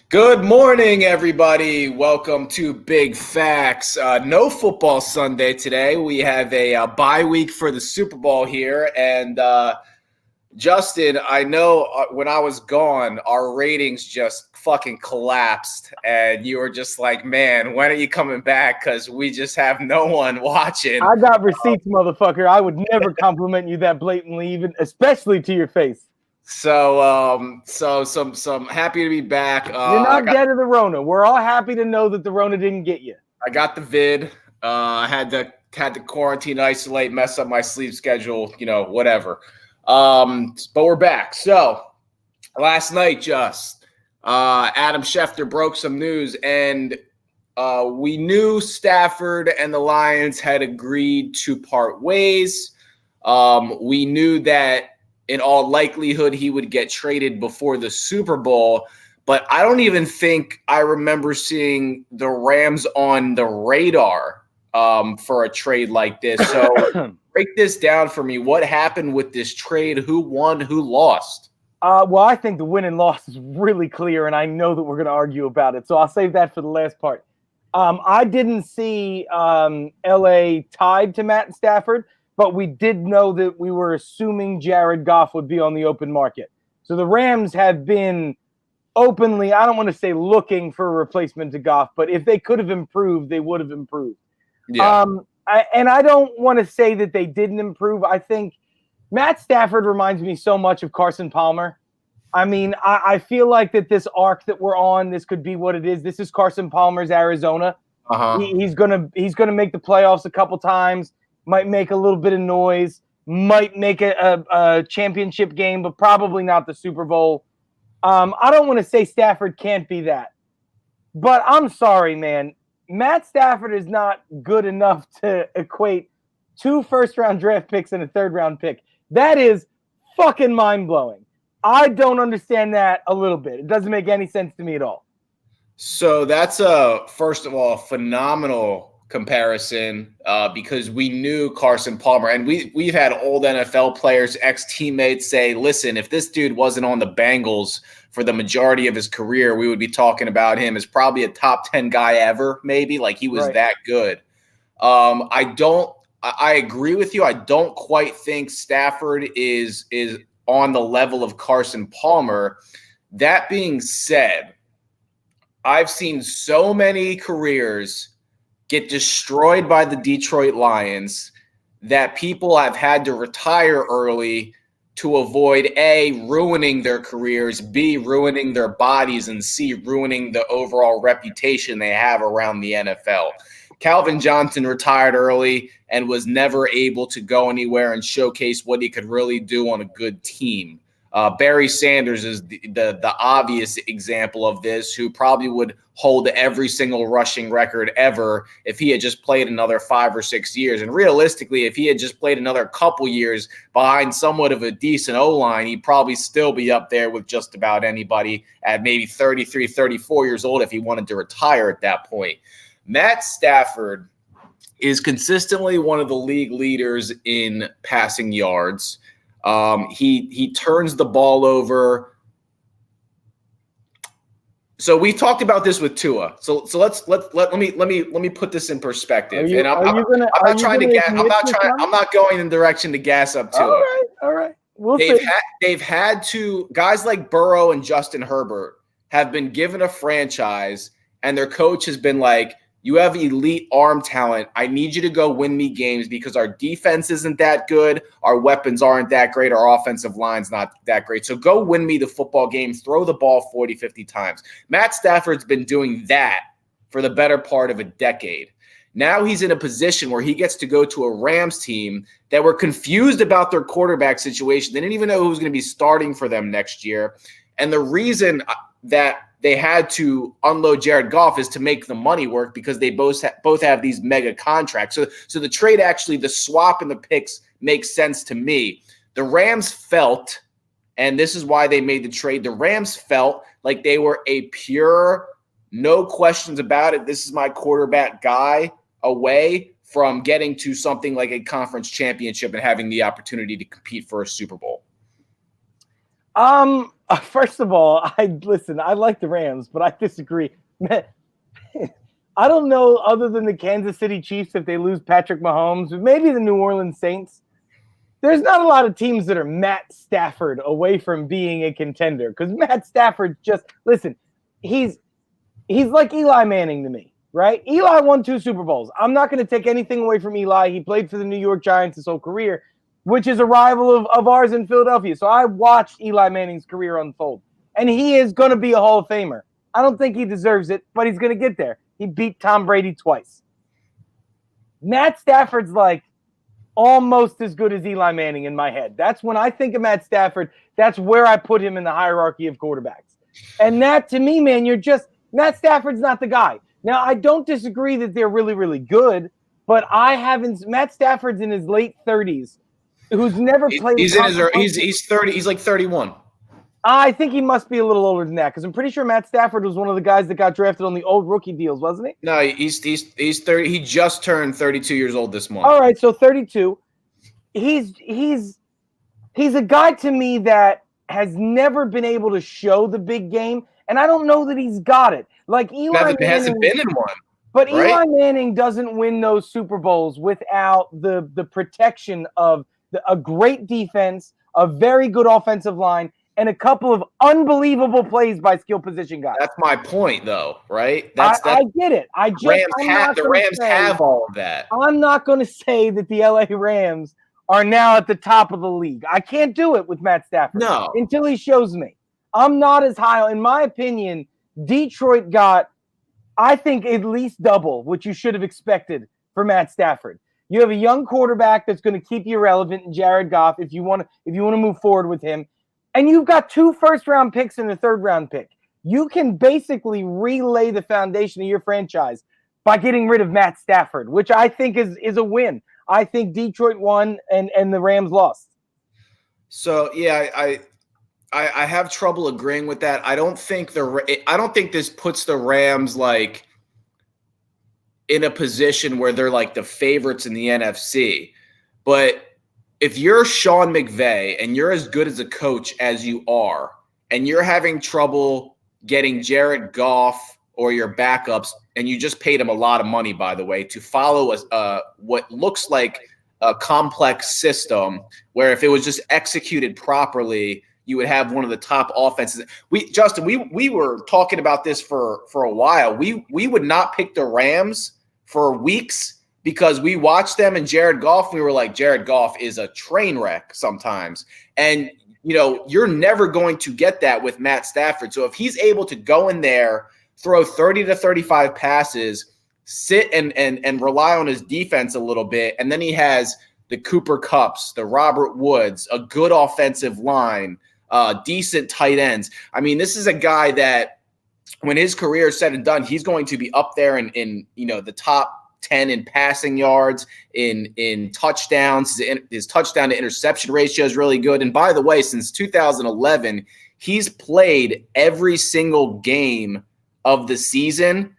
Good morning, everybody. Welcome to Big Facts. No football Sunday today. We have a bye week for the Super Bowl here. And Justin, I know when I was gone, our ratings just fucking collapsed. And you were just like, man, when are you coming back? Because we just have no one watching. I got receipts, motherfucker. I would never compliment you that blatantly, even especially to your face. So some happy to be back. You're not dead of the Rona. We're all happy to know that the Rona didn't get you. I got the vid. I had to quarantine, isolate, mess up my sleep schedule, whatever. But we're back. So last night, Adam Schefter broke some news, and we knew Stafford and the Lions had agreed to part ways. We knew that in all likelihood he would get traded before the Super Bowl. But I don't even think I remember seeing the Rams on the radar for a trade like this. So break this down for me. What happened with this trade? Who won? Who lost? Well, I think the win and loss is really clear, and I know that we're going to argue about it. So I'll save that for the last part. I didn't see L.A. tied to Matt Stafford, but we did know that we were assuming Jared Goff would be on the open market. So the Rams have been openly, I don't want to say looking for a replacement to Goff, but if they could have improved, they would have improved. Yeah. I don't want to say that they didn't improve. I think Matt Stafford reminds me so much of Carson Palmer. I mean, I feel like that this arc that we're on, this could be what it is. This is Carson Palmer's Arizona. Uh-huh. He's gonna make the playoffs a couple times, might make a little bit of noise, might make a championship game, but probably not the Super Bowl. I don't want to say Stafford can't be that, but I'm sorry, man. Matt Stafford is not good enough to equate 2 first-round draft picks and a third-round pick. That is fucking mind-blowing. I don't understand that a little bit. It doesn't make any sense to me at all. So that's first of all, phenomenal comparison because we knew Carson Palmer, and we've had old NFL players, ex-teammates say, listen, if this dude wasn't on the Bengals for the majority of his career, we would be talking about him as probably a top 10 guy ever, maybe. Like, he was Right. that good. I agree with you. I don't quite think Stafford is on the level of Carson Palmer. That being said, I've seen so many careers get destroyed by the Detroit Lions that people have had to retire early to avoid A, ruining their careers, B, ruining their bodies, and C, ruining the overall reputation they have around the NFL. Calvin Johnson retired early and was never able to go anywhere and showcase what he could really do on a good team. Barry Sanders is the obvious example of this, who probably would hold every single rushing record ever if he had just played another 5 or 6 years. And realistically, if he had just played another couple years behind somewhat of a decent O-line, he'd probably still be up there with just about anybody at maybe 33, 34 years old if he wanted to retire at that point. Matt Stafford is consistently one of the league leaders in passing yards. He turns the ball over. So we talked about this with Tua. So let me put this in perspective. I'm not going in the direction to gas up Tua. All right. They've had to, guys like Burrow and Justin Herbert have been given a franchise, and their coach has been like, you have elite arm talent. I need you to go win me games because our defense isn't that good. Our weapons aren't that great. Our offensive line's not that great. So go win me the football game. Throw the ball 40, 50 times. Matt Stafford's been doing that for the better part of a decade. Now he's in a position where he gets to go to a Rams team that were confused about their quarterback situation. They didn't even know who was going to be starting for them next year. And the reason that they had to unload Jared Goff is to make the money work because they both have these mega contracts. So the trade, actually, the swap and the picks makes sense to me. The Rams felt, and this is why they made the trade, the Rams felt like they were a pure, no questions about it, this is my quarterback guy, away from getting to something like a conference championship and having the opportunity to compete for a Super Bowl. First of all, I like the Rams, but I disagree. I don't know, other than the Kansas City Chiefs, if they lose Patrick Mahomes, maybe the New Orleans Saints. There's not a lot of teams that are Matt Stafford away from being a contender, because Matt Stafford he's like Eli Manning to me, right? Eli won 2 Super Bowls. I'm not going to take anything away from Eli. He played for the New York Giants his whole career, which is a rival of ours in Philadelphia. So I watched Eli Manning's career unfold, and he is going to be a Hall of Famer. I don't think he deserves it, but he's going to get there. He beat Tom Brady twice. Matt Stafford's like almost as good as Eli Manning in my head. That's when I think of Matt Stafford, that's where I put him in the hierarchy of quarterbacks. And that, to me, man, Matt Stafford's not the guy. Now, I don't disagree that they're really, really good, but Matt Stafford's in his late 30s, who's never played. He's 30. He's like 31. I think he must be a little older than that, because I'm pretty sure Matt Stafford was one of the guys that got drafted on the old rookie deals, wasn't he? No, he's 30. He just turned 32 years old this month. All right, so 32. He's a guy to me that has never been able to show the big game, and I don't know that he's got it. Like Eli Manning hasn't been in one. But right? Eli Manning doesn't win those Super Bowls without the protection of a great defense, a very good offensive line, and a couple of unbelievable plays by skill position guys. That's my point, though, right? I get it. The Rams have all of that. I'm not going to say that the LA Rams are now at the top of the league. I can't do it with Matt Stafford. No. Until he shows me. I'm not as high. In my opinion, Detroit got, I think, at least double what you should have expected for Matt Stafford. You have a young quarterback that's going to keep you relevant in Jared Goff if you want to move forward with him. And you've got 2 first-round picks and a third-round pick. You can basically relay the foundation of your franchise by getting rid of Matt Stafford, which I think is a win. I think Detroit won and the Rams lost. So, yeah, I have trouble agreeing with that. I don't think this puts the Rams like in a position where they're like the favorites in the NFC. But if you're Sean McVay and you're as good as a coach as you are, and you're having trouble getting Jared Goff or your backups, and you just paid him a lot of money, by the way, to follow what looks like a complex system where if it was just executed properly, you would have one of the top offenses. Justin, we were talking about this for a while. We would not pick the Rams for weeks because we watched them and Jared Goff. We were like, Jared Goff is a train wreck sometimes. And, you're never going to get that with Matt Stafford. So if he's able to go in there, throw 30 to 35 passes, sit and rely on his defense a little bit, and then he has the Cooper Kupps, the Robert Woods, a good offensive line, decent tight ends. I mean, this is a guy that when his career is said and done, he's going to be up there in the top 10 in passing yards, in touchdowns. His touchdown to interception ratio is really good. And by the way, since 2011, he's played every single game of the season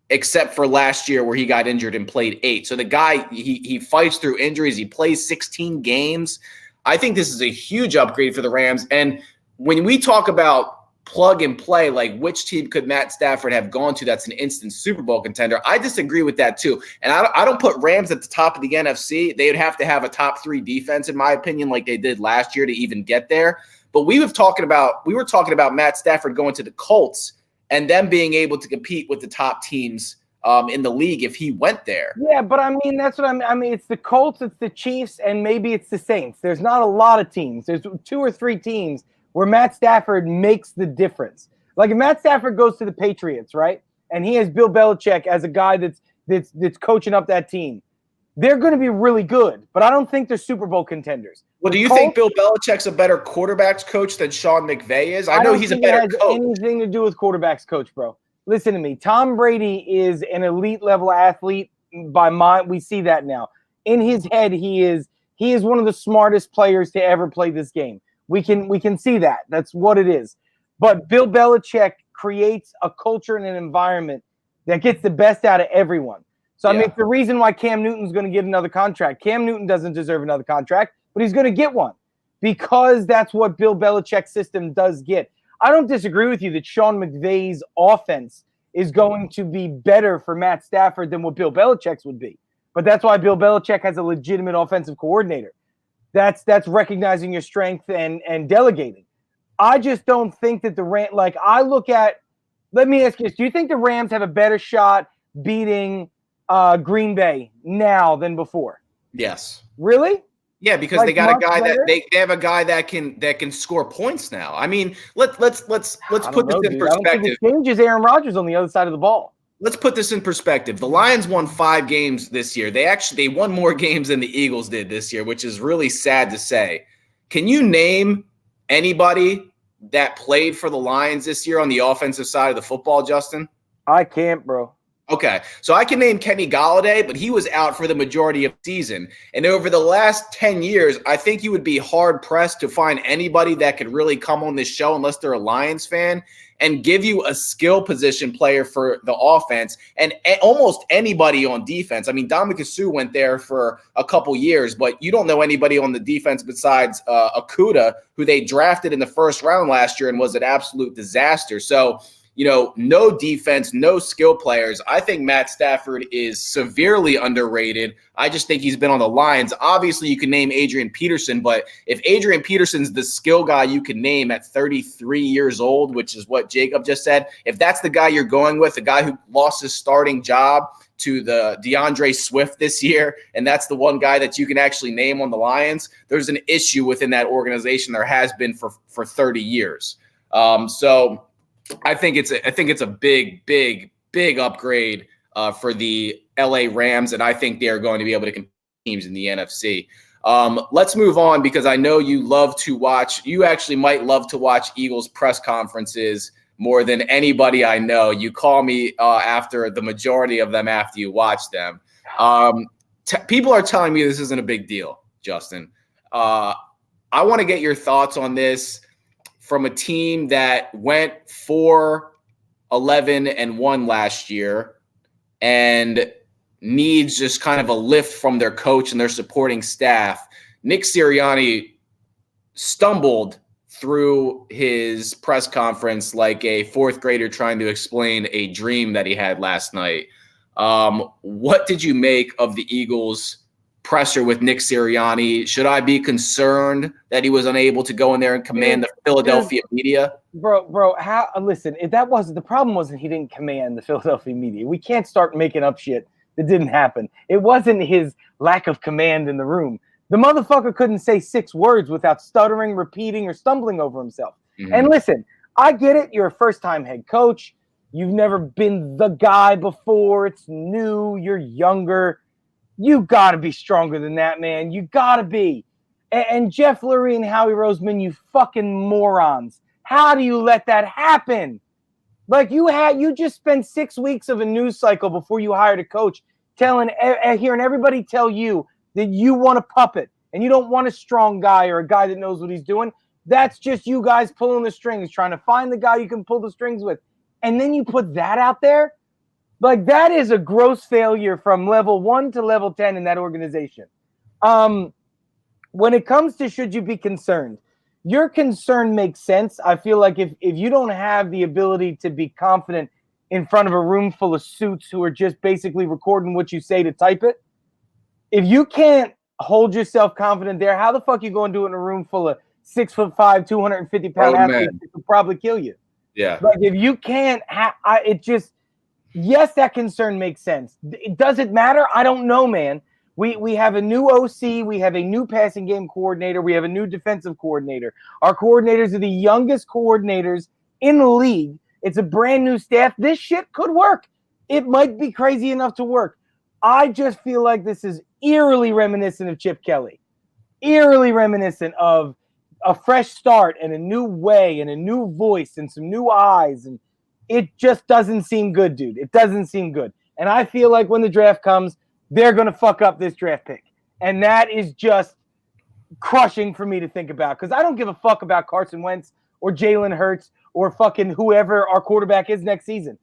except for last year where he got injured and played 8. So the guy, he fights through injuries. He plays 16 games. I think this is a huge upgrade for the Rams. And when we talk about plug and play, like which team could Matt Stafford have gone to that's an instant Super Bowl contender, I disagree with that too. And I don't put Rams at the top of the NFC. They would have to have a top 3 defense, in my opinion, like they did last year to even get there. But we were talking about Matt Stafford going to the Colts and them being able to compete with the top teams in the league if he went there. Yeah, but I mean, that's what I mean. It's the Colts, it's the Chiefs, and maybe it's the Saints. There's not a lot of teams. There's 2 or 3 teams where Matt Stafford makes the difference. Like if Matt Stafford goes to the Patriots, right, and he has Bill Belichick as a guy that's coaching up that team, they're going to be really good. But I don't think they're Super Bowl contenders. Well, do you think Bill Belichick's a better quarterbac's coach than Sean McVay is? I know he's a better coach. It has anything to do with quarterback's coach, bro. Listen to me. Tom Brady is an elite level athlete. We see that now. In his head, he is one of the smartest players to ever play this game. We can see that. That's what it is. But Bill Belichick creates a culture and an environment that gets the best out of everyone. So, I mean, it's the reason why Cam Newton's going to get another contract. Cam Newton doesn't deserve another contract, but he's going to get one because that's what Bill Belichick's system does get. I don't disagree with you that Sean McVay's offense is going to be better for Matt Stafford than what Bill Belichick's would be. But that's why Bill Belichick has a legitimate offensive coordinator. That's recognizing your strength and delegating. I just don't think that the Rams, like I look at, let me ask you this. Do you think the Rams have a better shot beating Green Bay now than before? Yes. Really? Yeah, because they got a guy that they have a guy that can score points now. I mean, let's put this in perspective. I don't think it changes Aaron Rodgers on the other side of the ball. Let's put this in perspective. The Lions won 5 games this year. They won more games than the Eagles did this year, which is really sad to say. Can you name anybody that played for the Lions this year on the offensive side of the football, Justin? I can't, bro. Okay, so I can name Kenny Golladay, but he was out for the majority of the season. And over the last 10 years, I think you would be hard-pressed to find anybody that could really come on this show, unless they're a Lions fan, and give you a skill position player for the offense and almost anybody on defense. I mean, Ndamukong Suh went there for a couple years, but you don't know anybody on the defense besides Okudah, who they drafted in the first round last year and was an absolute disaster. So, no defense, no skill players. I think Matt Stafford is severely underrated. I just think he's been on the Lions. Obviously, you can name Adrian Peterson, but if Adrian Peterson's the skill guy you can name at 33 years old, which is what Jacob just said, if that's the guy you're going with, the guy who lost his starting job to the DeAndre Swift this year, and that's the one guy that you can actually name on the Lions, there's an issue within that organization. There has been for 30 years. So I think it's a big upgrade for the LA Rams, and I think they are going to be able to compete with teams in the NFC. Let's move on, because I know you actually might love to watch Eagles press conferences more than anybody I know. You call me after the majority of them after you watch them. People are telling me this isn't a big deal, Justin. I want to get your thoughts on this. From a team that went 4-11-1 last year and needs just kind of a lift from their coach and their supporting staff, Nick Sirianni stumbled through his press conference like a fourth grader trying to explain a dream that he had last night. What did you make of the Eagles' presser with Nick Sirianni? Should I be concerned that he was unable to go in there and command the Philadelphia media? Bro, listen, if that wasn't the problem, wasn't he didn't command the Philadelphia media. We can't start making up shit that didn't happen. It wasn't his lack of command in the room. The motherfucker couldn't say 6 words without stuttering, repeating, or stumbling over himself. Mm-hmm. And listen, I get it. You're a first-time head coach. You've never been the guy before. It's new. You're younger. You got to be stronger than that, man. You got to be. And Jeff Lurie and Howie Roseman, you fucking morons. How do you let that happen? Like you just spent 6 weeks of a news cycle before you hired a coach, hearing everybody tell you that you want a puppet and you don't want a strong guy or a guy that knows what he's doing. That's just you guys pulling the strings, trying to find the guy you can pull the strings with. And then you put that out there? Like, that is a gross failure from level 1 to level 10 in that organization. When it comes to should you be concerned, your concern makes sense. I feel like if you don't have the ability to be confident in front of a room full of suits who are just basically recording what you say to type it, if you can't hold yourself confident there, how the fuck you going to do it in a room full of 6'5", 250-pound athletes that could probably kill you? Yeah. Like, if you can't, yes, that concern makes sense. Does it matter? I don't know, man. We have a new OC. We have a new passing game coordinator. We have a new defensive coordinator. Our coordinators are the youngest coordinators in the league. It's a brand new staff. This shit could work. It might be crazy enough to work. I just feel like this is eerily reminiscent of Chip Kelly. Eerily reminiscent of a fresh start and a new way and a new voice and some new eyes. And it just doesn't seem good, dude. It doesn't seem good. And I feel like when the draft comes, they're going to fuck up this draft pick. And that is just crushing for me to think about, because I don't give a fuck about Carson Wentz or Jalen Hurts or fucking whoever our quarterback is next season.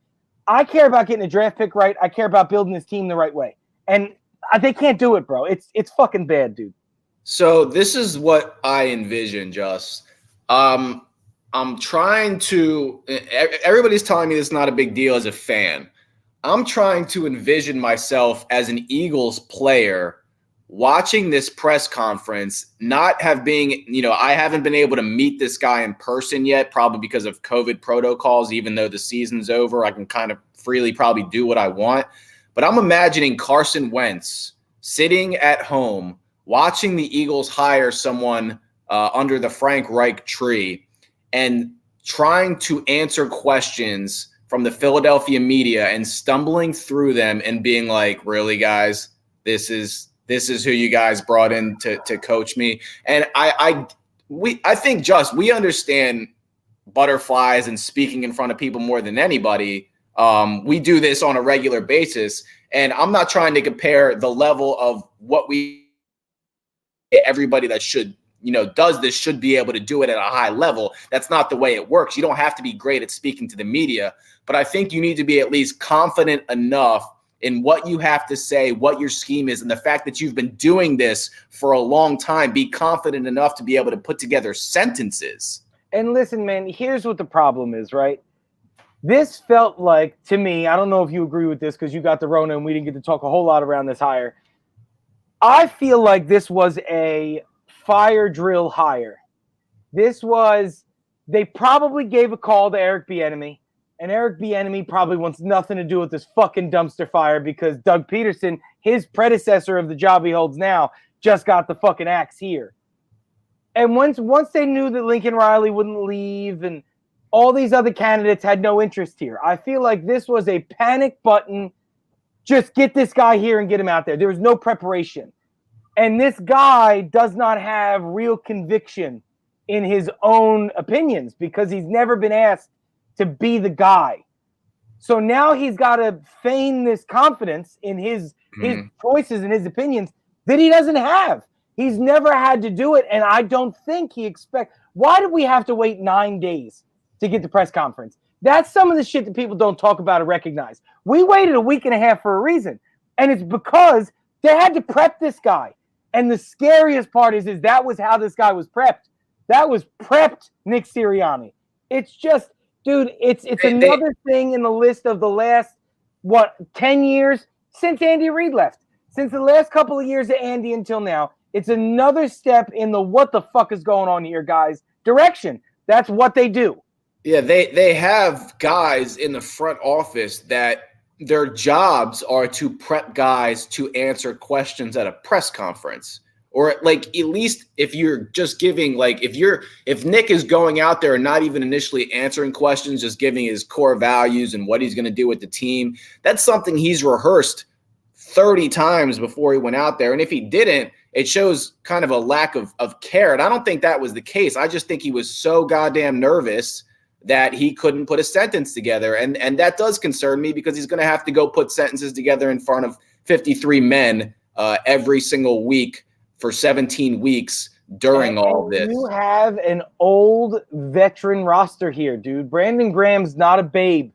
I care about getting a draft pick right. I care about building this team the right way. And they can't do it, bro. It's fucking bad, dude. So this is what I envision, Just. I'm trying to. Everybody's telling me this is not a big deal as a fan. I'm trying to envision myself as an Eagles player watching this press conference, not have being, I haven't been able to meet this guy in person yet, probably because of COVID protocols. Even though the season's over, I can kind of freely probably do what I want. But I'm imagining Carson Wentz sitting at home watching the Eagles hire someone under the Frank Reich tree and trying to answer questions from the Philadelphia media and stumbling through them and being like, really, guys, this is who you guys brought in to coach me. And I think we understand butterflies and speaking in front of people more than anybody. We do this on a regular basis. And I'm not trying to compare the level of what everybody that does this should be able to do it at a high level. That's not the way it works. You don't have to be great at speaking to the media, but I think you need to be at least confident enough in what you have to say, what your scheme is, and the fact that you've been doing this for a long time. Be confident enough to be able to put together sentences. And listen, man, here's what the problem is, right? This felt like, to me, I don't know if you agree with this because you got the Rona and we didn't get to talk a whole lot around this hire. I feel like this was a fire drill hire. They probably gave a call to Eric Bieniemy, and Eric Bieniemy probably wants nothing to do with this fucking dumpster fire because Doug Peterson, his predecessor of the job he holds now, just got the fucking axe here. And once they knew that Lincoln Riley wouldn't leave and all these other candidates had no interest here, I feel like this was a panic button. Just get this guy here and get him out there. There was no preparation. And this guy does not have real conviction in his own opinions because he's never been asked to be the guy. So now he's got to feign this confidence in his choices and his opinions that he doesn't have. He's never had to do it, and I don't think he expects. Why did we have to wait 9 days to get the press conference? That's some of the shit that people don't talk about or recognize. We waited a week and a half for a reason, and it's because they had to prep this guy. And the scariest part is that was how this guy was prepped. That was prepped Nick Sirianni. It's just, dude, it's another thing in the list of the last, 10 years since Andy Reid left. Since the last couple of years of Andy until now, it's another step in the what the fuck is going on here, guys, direction. That's what they do. Yeah, they have guys in the front office that their jobs are to prep guys to answer questions at a press conference. Or like, at least if you're just giving, like if Nick is going out there and not even initially answering questions, just giving his core values and what he's going to do with the team, that's something he's rehearsed 30 times before he went out there. And if he didn't, it shows kind of a lack of care. And I don't think that was the case. I just think he was so goddamn nervous that he couldn't put a sentence together. And that does concern me because he's going to have to go put sentences together in front of 53 men every single week for 17 weeks during all this. You have an old veteran roster here, dude. Brandon Graham's not a babe.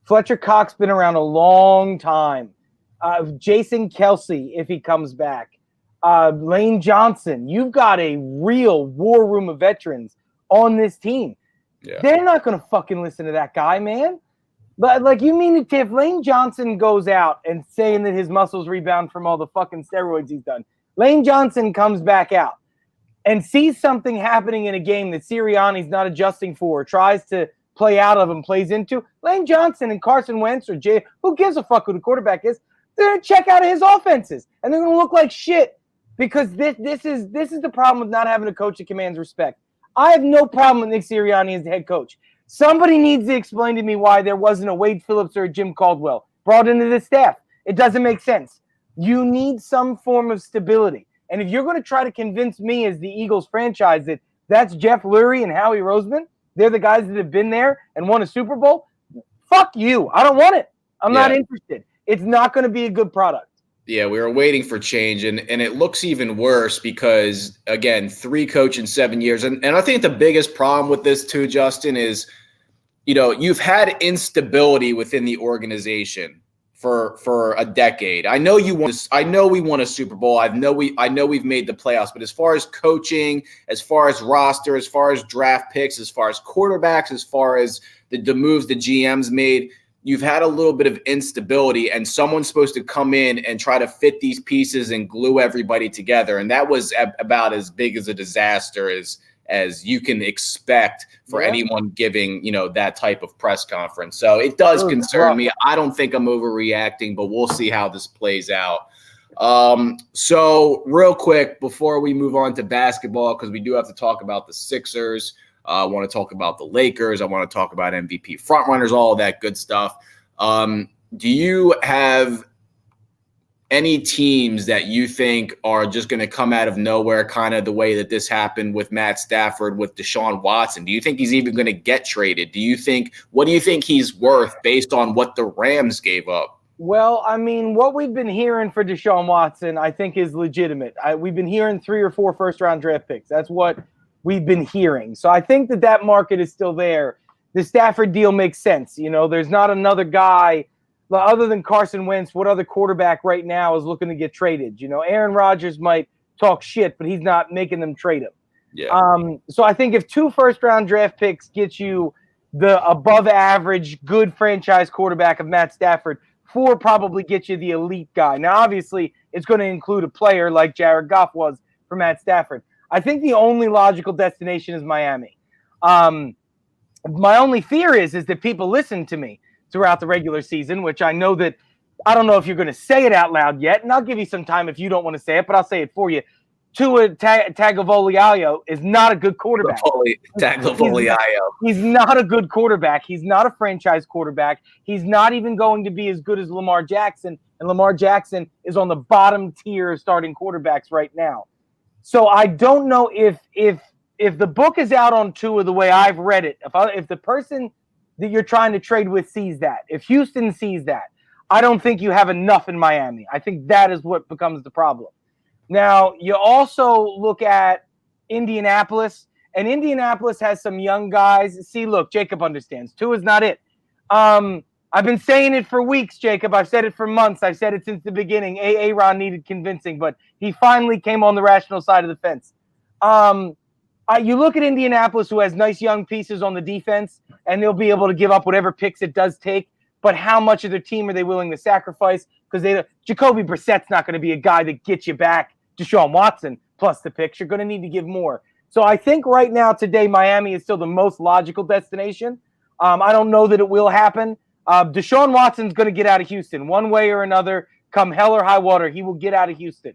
Fletcher Cox been around a long time. Jason Kelsey, if he comes back. Lane Johnson. You've got a real war room of veterans on this team. Yeah. They're not going to fucking listen to that guy, man. But, like, you mean if Lane Johnson goes out and saying that his muscles rebound from all the fucking steroids he's done, Lane Johnson comes back out and sees something happening in a game that Sirianni's not adjusting for, tries to play out of and plays into, Lane Johnson and Carson Wentz or Jay, who gives a fuck who the quarterback is, they're going to check out his offenses, and they're going to look like shit because this is the problem with not having a coach that commands respect. I have no problem with Nick Sirianni as the head coach. Somebody needs to explain to me why there wasn't a Wade Phillips or a Jim Caldwell brought into the staff. It doesn't make sense. You need some form of stability. And if you're going to try to convince me as the Eagles franchise that that's Jeff Lurie and Howie Roseman, they're the guys that have been there and won a Super Bowl, fuck you. I don't want it. I'm not interested. It's not going to be a good product. Yeah, we were waiting for change, and it looks even worse because, again, 3 coaches in 7 years. And I think the biggest problem with this too, Justin, is, you've had instability within the organization for a decade. I know you want. I know we won a Super Bowl. I know we've made the playoffs. But as far as coaching, as far as roster, as far as draft picks, as far as quarterbacks, as far as the moves the GMs made, you've had a little bit of instability, and someone's supposed to come in and try to fit these pieces and glue everybody together. And that was about as big as a disaster as you can expect for anyone giving, that type of press conference. So it does concern me. I don't think I'm overreacting, but we'll see how this plays out. So real quick, before we move on to basketball, because we do have to talk about the Sixers, I want to talk about the Lakers. I want to talk about MVP frontrunners, all of that good stuff. Do you have any teams that you think are just going to come out of nowhere, kind of the way that this happened with Matt Stafford, with Deshaun Watson? Do you think he's even going to get traded? What do you think he's worth based on what the Rams gave up? Well, I mean, what we've been hearing for Deshaun Watson, I think, is legitimate. We've been hearing 3 or 4 first-round draft picks. That's what we've been hearing. So I think that market is still there. The Stafford deal makes sense. There's not another guy other than Carson Wentz. What other quarterback right now is looking to get traded? Aaron Rodgers might talk shit, but he's not making them trade him. Yeah. So I think if 2 first-round draft picks get you the above-average, good franchise quarterback of Matt Stafford, 4 probably get you the elite guy. Now, obviously, it's going to include a player like Jared Goff was for Matt Stafford. I think the only logical destination is Miami. My only fear is that people listen to me throughout the regular season, which I know that I don't know if you're going to say it out loud yet, and I'll give you some time if you don't want to say it, but I'll say it for you. Tua Tagovailoa is not a good quarterback. Tagovailoa. He's not a good quarterback. He's not a franchise quarterback. He's not even going to be as good as Lamar Jackson, and Lamar Jackson is on the bottom tier of starting quarterbacks right now. So I don't know if the book is out on Tua the way I've read it, if the person that you're trying to trade with sees that, if Houston sees that, I don't think you have enough in Miami. I think that is what becomes the problem. Now, you also look at Indianapolis, and Indianapolis has some young guys. See, look, Jacob understands. Tua's not it. I've been saying it for weeks, Jacob. I've said it for months. I've said it since the beginning. Aaron needed convincing, but he finally came on the rational side of the fence. You look at Indianapolis, who has nice young pieces on the defense, and they'll be able to give up whatever picks it does take. But how much of their team are they willing to sacrifice? Because Jacoby Brissett's not going to be a guy that gets you back Deshaun Watson plus the picks. You're going to need to give more. So I think right now, today, Miami is still the most logical destination. I don't know that it will happen. Deshaun Watson's going to get out of Houston one way or another. Come hell or high water, he will get out of Houston.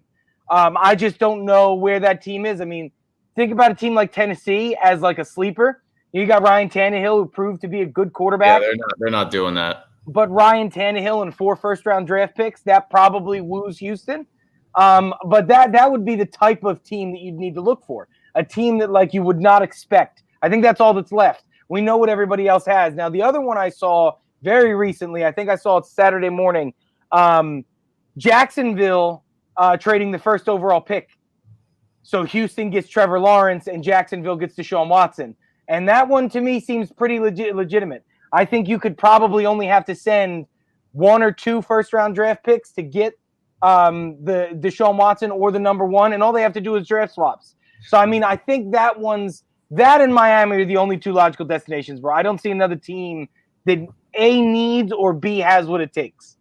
I just don't know where that team is. I mean, think about a team like Tennessee as like a sleeper. You got Ryan Tannehill, who proved to be a good quarterback. Yeah, they're not doing that. But Ryan Tannehill and 4 first-round draft picks, that probably woos Houston. But that would be the type of team that you'd need to look for. A team that like you would not expect. I think that's all that's left. We know what everybody else has. Now, the other one I saw very recently, I think I saw it Saturday morning, Jacksonville trading the first overall pick. So Houston gets Trevor Lawrence and Jacksonville gets Deshaun Watson. And that one to me seems pretty legitimate. I think you could probably only have to send 1 or 2 first-round draft picks to get the Deshaun Watson or the number 1, and all they have to do is draft swaps. So, I mean, I think that and Miami are the only 2 logical destinations where I don't see another team that A, needs or B, has what it takes.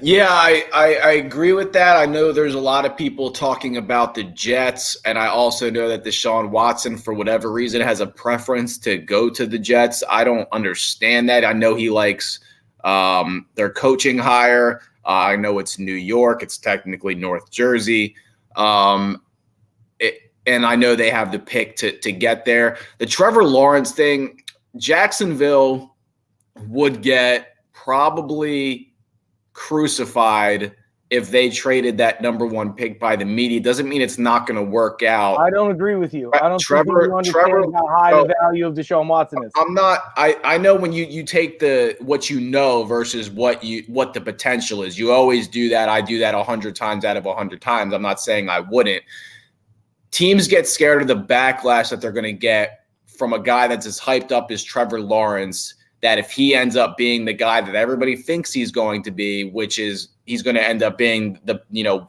Yeah, I agree with that. I know there's a lot of people talking about the Jets, and I also know that Deshaun Watson, for whatever reason, has a preference to go to the Jets. I don't understand that. I know he likes their coaching hire. I know it's New York. It's technically North Jersey. And I know they have the pick to get there. The Trevor Lawrence thing, Jacksonville would get probably crucified if they traded that number 1 pick by the media. Doesn't mean it's not going to work out. I don't agree with you. I don't think you understand how high the value of Deshaun Watson is. I'm not. I know when you take what you know versus what the potential is. You always do that. I do that 100 times out of 100 times. I'm not saying I wouldn't. Teams get scared of the backlash that they're going to get from a guy that's as hyped up as Trevor Lawrence that if he ends up being the guy that everybody thinks he's going to be, which is he's going to end up being the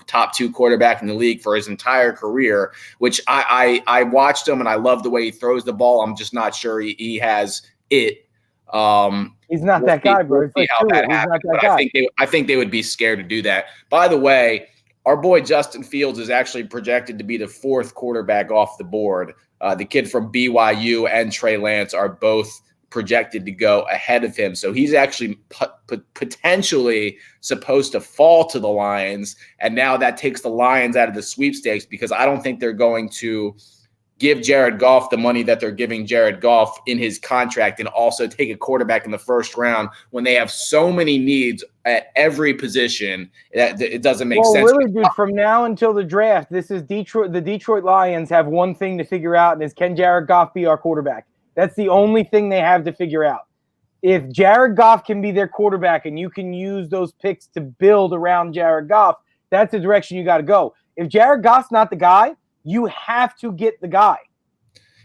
top 2 quarterback in the league for his entire career, which I watched him and I love the way he throws the ball. I'm just not sure he has it. He's not that guy, bro. We'll see how that happens, but I think they would be scared to do that. By the way, our boy Justin Fields is actually projected to be the 4th quarterback off the board. The kid from BYU and Trey Lance are both projected to go ahead of him. So he's actually potentially supposed to fall to the Lions. And now that takes the Lions out of the sweepstakes because I don't think they're going to give Jared Goff the money that they're giving Jared Goff in his contract and also take a quarterback in the 1st round when they have so many needs at every position that it doesn't make sense. Really, dude, from now until the draft, this is Detroit. The Detroit Lions have one thing to figure out, and is can Jared Goff be our quarterback? That's the only thing they have to figure out. If Jared Goff can be their quarterback and you can use those picks to build around Jared Goff, that's the direction you got to go. If Jared Goff's not the guy, you have to get the guy.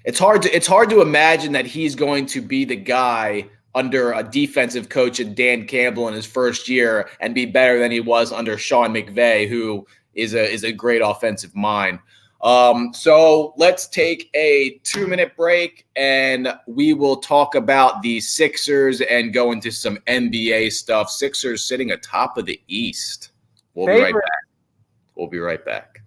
It's hard to imagine that he's going to be the guy under a defensive coach and Dan Campbell in his first year and be better than he was under Sean McVay, who is a great offensive mind. So let's take a 2-minute break and we will talk about the Sixers and go into some NBA stuff. Sixers sitting atop of the East. We'll be right back. We'll be right back.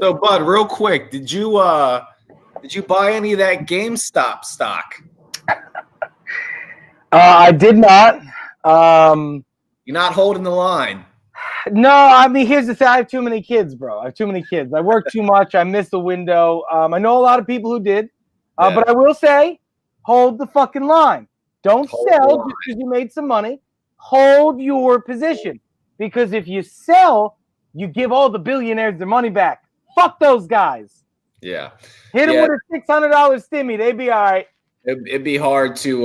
So, Bud, real quick, did you buy any of that GameStop stock? I did not. You're not holding the line. No, I mean, here's the thing. I have too many kids, bro. I have too many kids. I work too much. I missed the window. I know a lot of people who did. But I will say, hold the fucking line. Don't sell just because you made some money. Hold your position. Because if you sell, you give all the billionaires their money back. Fuck those guys. Yeah. Hit them with a $600 stimmy. They'd be all right. It'd be hard to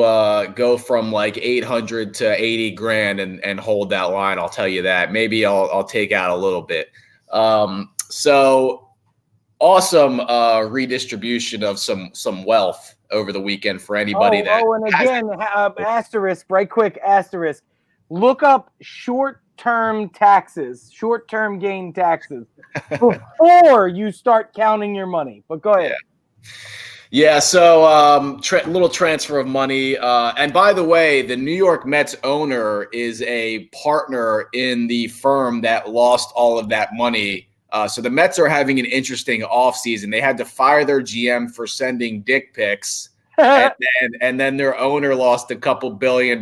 go from like 800 to 80 grand and hold that line. I'll tell you that. Maybe I'll take out a little bit. So awesome redistribution of some wealth over the weekend for anybody and again, asterisk, right quick, asterisk. Look up short-term gain taxes before you start counting your money. But go ahead. Yeah, so little transfer of money. And by the way, the New York Mets owner is a partner in the firm that lost all of that money. So the Mets are having an interesting offseason. They had to fire their GM for sending dick pics. and then their owner lost a couple $2 billion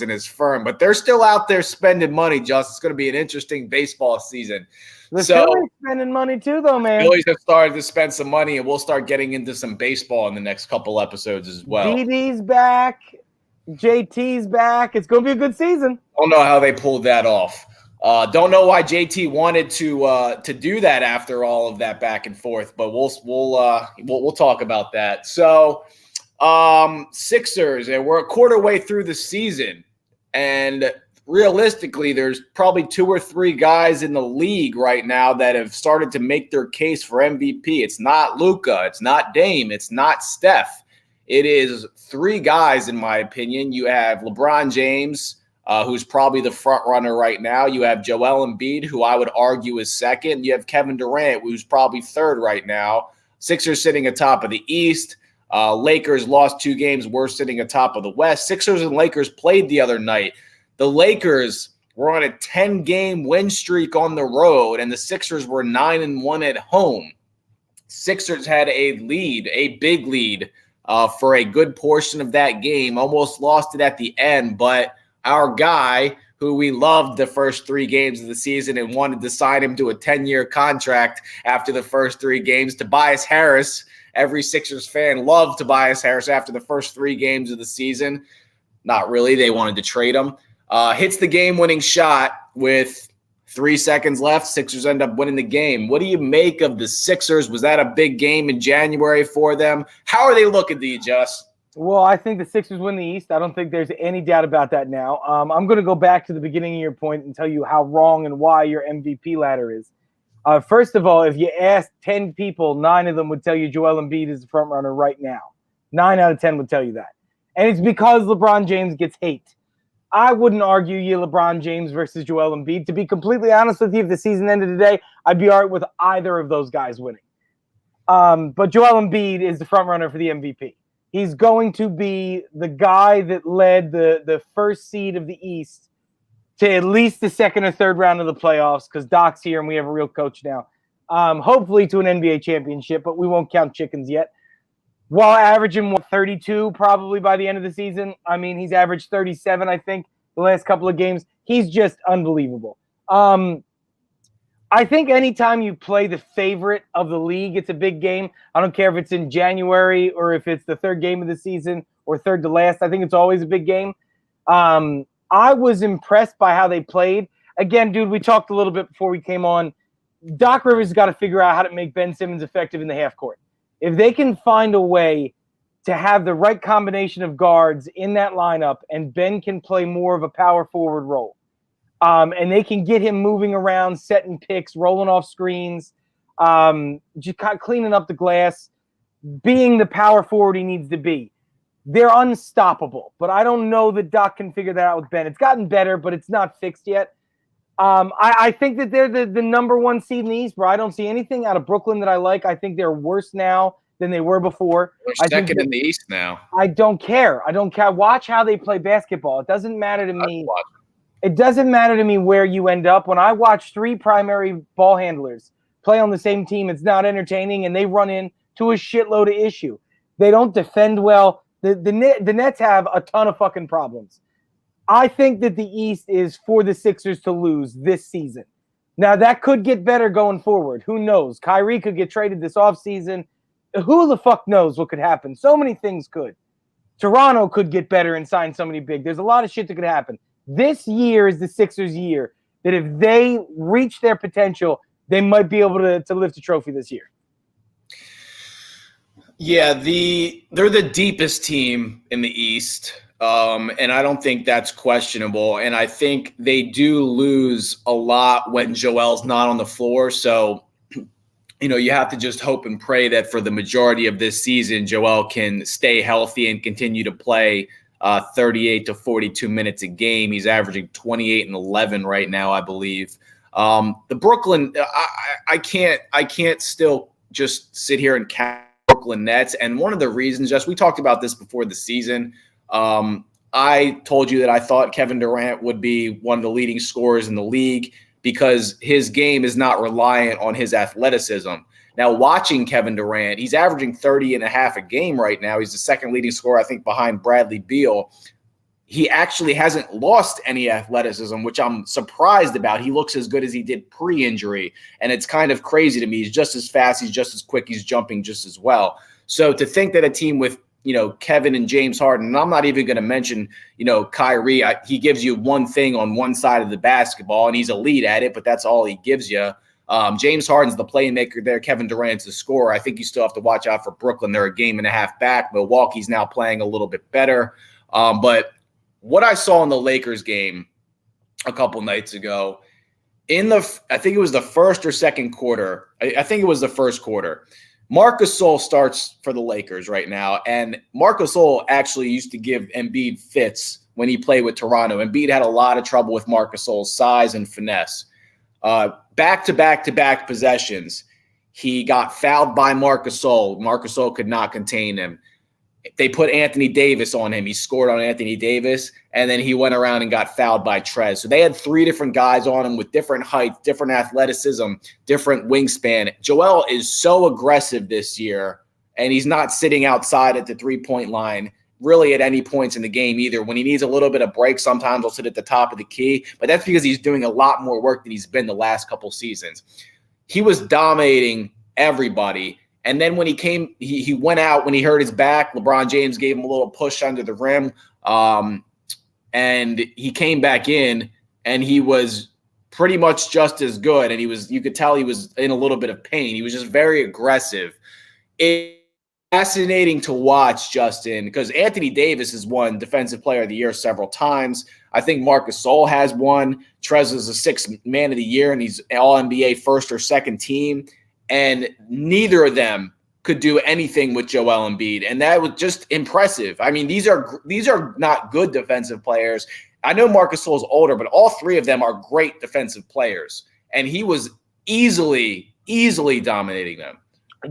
in his firm. But they're still out there spending money, Just. It's going to be an interesting baseball season. The Phillies spending money too, though, man. Phillies have started to spend some money, and we'll start getting into some baseball in the next couple episodes as well. DD's back. JT's back. It's going to be a good season. Don't know how they pulled that off. Don't know why JT wanted to do that after all of that back and forth, but we'll talk about that. So, Sixers, and we're a quarter way through the season, and realistically, there's probably 2 or 3 guys in the league right now that have started to make their case for MVP. It's not Luka. It's not Dame. It's not Steph. It is 3 guys, in my opinion. You have LeBron James, who's probably the front runner right now. You have Joel Embiid, who I would argue is second. You have Kevin Durant, who's probably third right now. Sixers sitting atop of the East. Lakers lost 2 games. We're sitting atop of the West. Sixers and Lakers played the other night. The Lakers were on a 10-game win streak on the road, and the Sixers were 9-1 at home. Sixers had a lead, a big lead, for a good portion of that game. Almost lost it at the end, but our guy, who we loved the first 3 games of the season and wanted to sign him to a 10-year contract after the first 3 games, Tobias Harris. Every Sixers fan loved Tobias Harris after the first 3 games of the season. Not really. They wanted to trade him. Hits the game-winning shot with 3 seconds left. Sixers end up winning the game. What do you make of the Sixers? Was that a big game in January for them? How are they looking to you, Just? Well, I think the Sixers win the East. I don't think there's any doubt about that now. I'm going to go back to the beginning of your point and tell you how wrong and why your MVP ladder is. First of all, if you ask 10 people, 9 of them would tell you Joel Embiid is the front runner right now. 9 out of 10 would tell you that. And it's because LeBron James gets hate. I wouldn't argue you LeBron James versus Joel Embiid. To be completely honest with you, if the season ended today, I'd be all right with either of those guys winning. But Joel Embiid is the front runner for the MVP. He's going to be the guy that led the first seed of the East to at least the second or third round of the playoffs, because Doc's here and we have a real coach now. Hopefully to an NBA championship, but we won't count chickens yet. While averaging 32 probably by the end of the season. I mean, he's averaged 37, I think, the last couple of games. He's just unbelievable. I think anytime you play the favorite of the league, it's a big game. I don't care if it's in January or if it's the third game of the season or third to last. I think it's always a big game. I was impressed by how they played. Again, dude, we talked a little bit before we came on. Doc Rivers has got to figure out how to make Ben Simmons effective in the half court. If they can find a way to have the right combination of guards in that lineup and Ben can play more of a power forward role, and they can get him moving around, setting picks, rolling off screens, just kind of cleaning up the glass, being the power forward he needs to be, they're unstoppable. But I don't know that Doc can figure that out with Ben. It's gotten better, but it's not fixed yet. I think that they're the number 1 seed in the East, bro. I don't see anything out of Brooklyn that I like. I think they're worse now than they were before. They're second in the East now. I don't care. Watch how they play basketball. It doesn't matter to me. It doesn't matter to me where you end up. When I watch 3 primary ball handlers play on the same team, it's not entertaining, and they run into a shitload of issue. They don't defend well. The Nets have a ton of fucking problems. I think that the East is for the Sixers to lose this season. Now, that could get better going forward. Who knows? Kyrie could get traded this offseason. Who the fuck knows what could happen? So many things could. Toronto could get better and sign somebody big. There's a lot of shit that could happen. This year is the Sixers' year that if they reach their potential, they might be able to lift a trophy this year. Yeah, they're the deepest team in the East. And I don't think that's questionable. And I think they do lose a lot when Joel's not on the floor. So, you have to just hope and pray that for the majority of this season, Joel can stay healthy and continue to play 38 to 42 minutes a game. He's averaging 28 and 11 right now, I believe. The Brooklyn, I can't still just sit here and count Brooklyn Nets. And one of the reasons, we talked about this before the season. I told you that I thought Kevin Durant would be one of the leading scorers in the league because his game is not reliant on his athleticism. Now, watching Kevin Durant, he's averaging 30 and a half a game right now. He's the second leading scorer, I think, behind Bradley Beal. He actually hasn't lost any athleticism, which I'm surprised about. He looks as good as he did pre-injury, and it's kind of crazy to me. He's just as fast. He's just as quick. He's jumping just as well. So to think that a team with Kevin and James Harden, and I'm not even going to mention, Kyrie. He gives you one thing on one side of the basketball, and he's elite at it, but that's all he gives you. James Harden's the playmaker there. Kevin Durant's the scorer. I think you still have to watch out for Brooklyn. They're a game and a half back. Milwaukee's now playing a little bit better. But what I saw in the Lakers game a couple nights ago. I think it was the first or second quarter. I think it was the first quarter. Marc Gasol starts for the Lakers right now, and Marc Gasol actually used to give Embiid fits when he played with Toronto. Embiid had a lot of trouble with Marc Gasol's size and finesse. Back-to-back possessions, he got fouled by Marc Gasol. Marc Gasol could not contain him. They put Anthony Davis on him. He scored on Anthony Davis, and then he went around and got fouled by Trez. So they had 3 different guys on him with different heights, different athleticism, different wingspan. Joel is so aggressive this year, and he's not sitting outside at the three-point line really at any points in the game either. When he needs a little bit of break, sometimes he'll sit at the top of the key, but that's because he's doing a lot more work than he's been the last couple seasons. He was dominating everybody. And then when he went out when he hurt his back. LeBron James gave him a little push under the rim, and he came back in, and he was pretty much just as good. And you could tell he was in a little bit of pain. He was just very aggressive. It's fascinating to watch, Justin, because Anthony Davis has won Defensive Player of the Year several times. I think Marc Gasol has won. Trez is a 6th Man of the Year, and he's All-NBA first or second team. And neither of them could do anything with Joel Embiid. And that was just impressive. I mean, these are not good defensive players. I know Marc Gasol is older, but all 3 of them are great defensive players. And he was easily dominating them.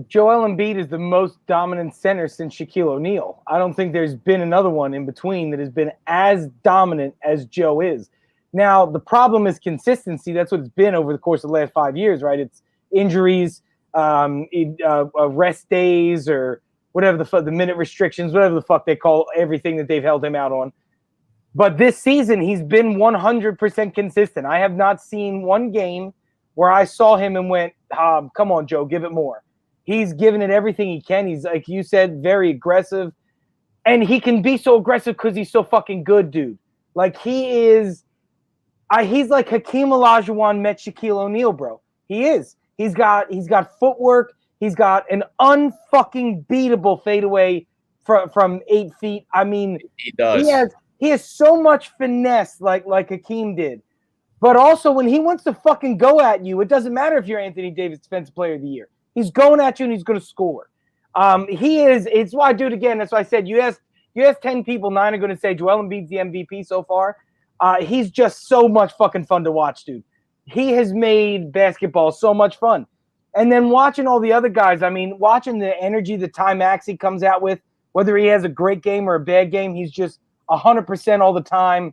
Joel Embiid is the most dominant center since Shaquille O'Neal. I don't think there's been another one in between that has been as dominant as Joe is. Now, the problem is consistency. That's what it's been over the course of the last 5 years, right? It's injuries, rest days, or whatever the minute restrictions, whatever the fuck they call everything that they've held him out on. But this season, he's been 100% consistent. I have not seen one game where I saw him and went, come on, Joe, give it more. He's given it everything he can. He's, like you said, very aggressive. And he can be so aggressive because he's so fucking good, dude. Like, he's like Hakeem Olajuwon met Shaquille O'Neal, bro. He is. He's got footwork. He's got an unfucking beatable fadeaway from 8 feet. I mean, he does. He has so much finesse, like Hakeem did. But also, when he wants to fucking go at you, it doesn't matter if you're Anthony Davis Defensive Player of the Year. He's going at you and he's going to score. It's why I do it again. That's why I said you ask 10 people, 9 are going to say Joel Embiid's the MVP so far. He's just so much fucking fun to watch, dude. He has made basketball so much fun. And then watching all the other guys, I mean, watching the energy that Ty Maxey comes out with, whether he has a great game or a bad game, he's just 100% all the time.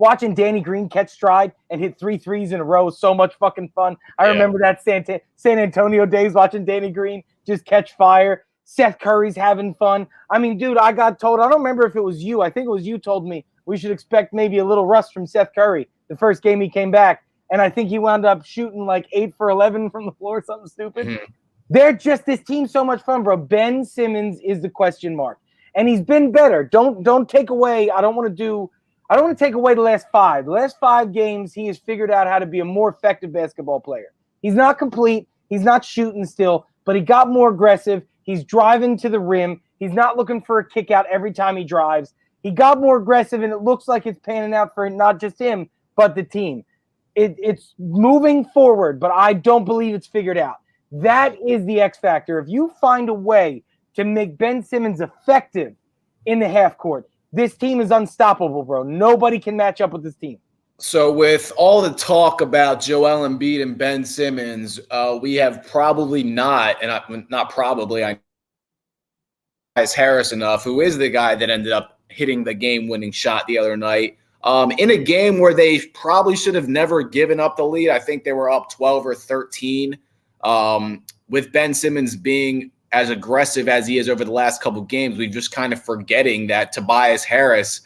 Watching Danny Green catch stride and hit 3 threes in a row is so much fucking fun. I remember that San Antonio days watching Danny Green just catch fire. Seth Curry's having fun. I mean, dude, I got told, I don't remember if it was you. I think it was you told me we should expect maybe a little rust from Seth Curry the first game he came back. And I think he wound up shooting like 8 for 11 from the floor, something stupid. Mm-hmm. They're just, this team's so much fun, bro. Ben Simmons is the question mark. And he's been better. Don't take away, I don't want to take away the last 5. The last 5 games, he has figured out how to be a more effective basketball player. He's not complete. He's not shooting still, but he got more aggressive. He's driving to the rim. He's not looking for a kick out every time he drives. He got more aggressive, and it looks like it's panning out for not just him, but the team. It's moving forward, but I don't believe it's figured out. That is the X factor. If you find a way to make Ben Simmons effective in the half court, this team is unstoppable, bro. Nobody can match up with this team. So with all the talk about Joel Embiid and Ben Simmons, we have probably not Harris enough, who is the guy that ended up hitting the game-winning shot the other night. In a game where they probably should have never given up the lead. I think they were up 12 or 13. With Ben Simmons being as aggressive as he is over the last couple of games, we're just kind of forgetting that Tobias Harris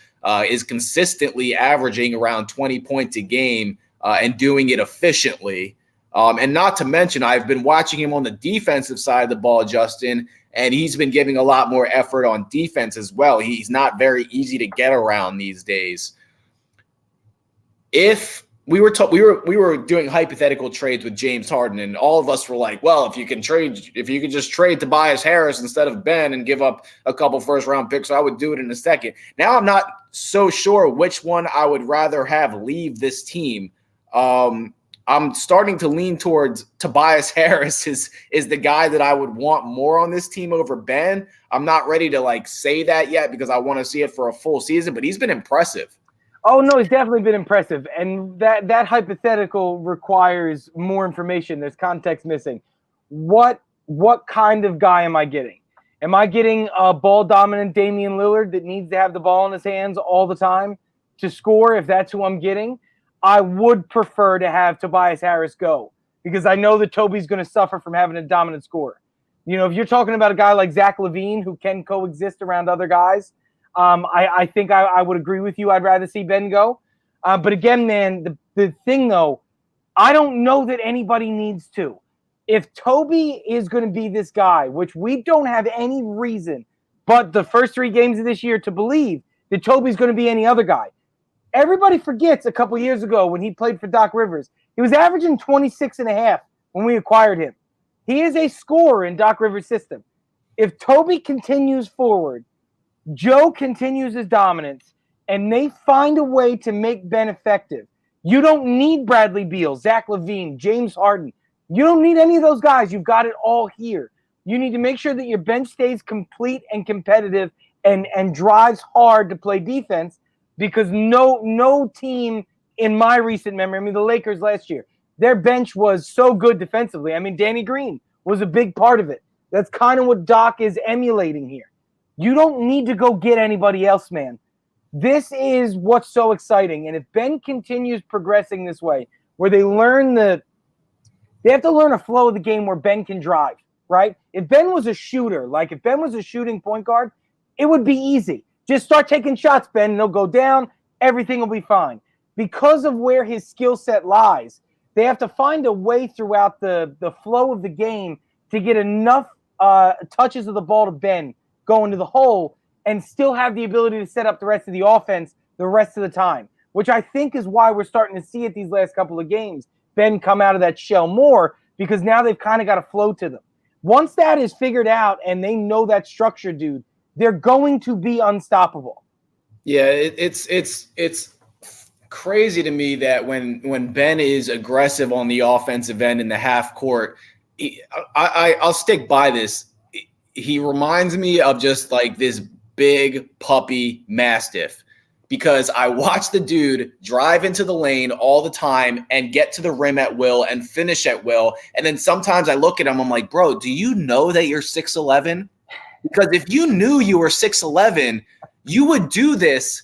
is consistently averaging around 20 points a game and doing it efficiently. And not to mention, I've been watching him on the defensive side of the ball, Justin, and he's been giving a lot more effort on defense as well. He's not very easy to get around these days. If we were doing hypothetical trades with James Harden, and all of us were like, well, if you could just trade Tobias Harris instead of Ben and give up a couple first round picks, I would do it in a second. Now I'm not so sure which one I would rather have leave this team. I'm starting to lean towards Tobias Harris is the guy that I would want more on this team over Ben. I'm not ready to say that yet because I want to see it for a full season, but he's been impressive. Oh, no, he's definitely been impressive. And that hypothetical requires more information. There's context missing. What kind of guy am I getting? Am I getting a ball-dominant Damian Lillard that needs to have the ball in his hands all the time to score, if that's who I'm getting? I would prefer to have Tobias Harris go because I know that Toby's going to suffer from having a dominant scorer. If you're talking about a guy like Zach LaVine who can coexist around other guys, I think I would agree with you. I'd rather see Ben go. But again, man, the thing, though, I don't know that anybody needs to. If Toby is going to be this guy, which we don't have any reason but the first 3 games of this year to believe that Toby's going to be any other guy. Everybody forgets a couple years ago when he played for Doc Rivers. He was averaging 26.5 when we acquired him. He is a scorer in Doc Rivers' system. If Toby continues forward, Joe continues his dominance, and they find a way to make Ben effective. You don't need Bradley Beal, Zach LaVine, James Harden. You don't need any of those guys. You've got it all here. You need to make sure that your bench stays complete and competitive and drives hard to play defense because no team in my recent memory, the Lakers last year, their bench was so good defensively. Danny Green was a big part of it. That's kind of what Doc is emulating here. You don't need to go get anybody else, man. This is what's so exciting. And if Ben continues progressing this way, where they have to learn a flow of the game where Ben can drive, right? If Ben was a shooter, if Ben was a shooting point guard, it would be easy. Just start taking shots, Ben, and they'll go down. Everything will be fine. Because of where his skill set lies, they have to find a way throughout the flow of the game to get enough touches of the ball to Ben go into the hole and still have the ability to set up the rest of the offense the rest of the time, which I think is why we're starting to see it these last couple of games. Ben come out of that shell more because now they've kind of got a flow to them. Once that is figured out and they know that structure, dude, they're going to be unstoppable. Yeah, it's crazy to me that when Ben is aggressive on the offensive end in the half court, I'll stick by this. He reminds me of just this big puppy mastiff because I watch the dude drive into the lane all the time and get to the rim at will and finish at will. And then sometimes I look at him, I'm like, bro, do you know that you're 6'11"? Because if you knew you were 6'11", you would do this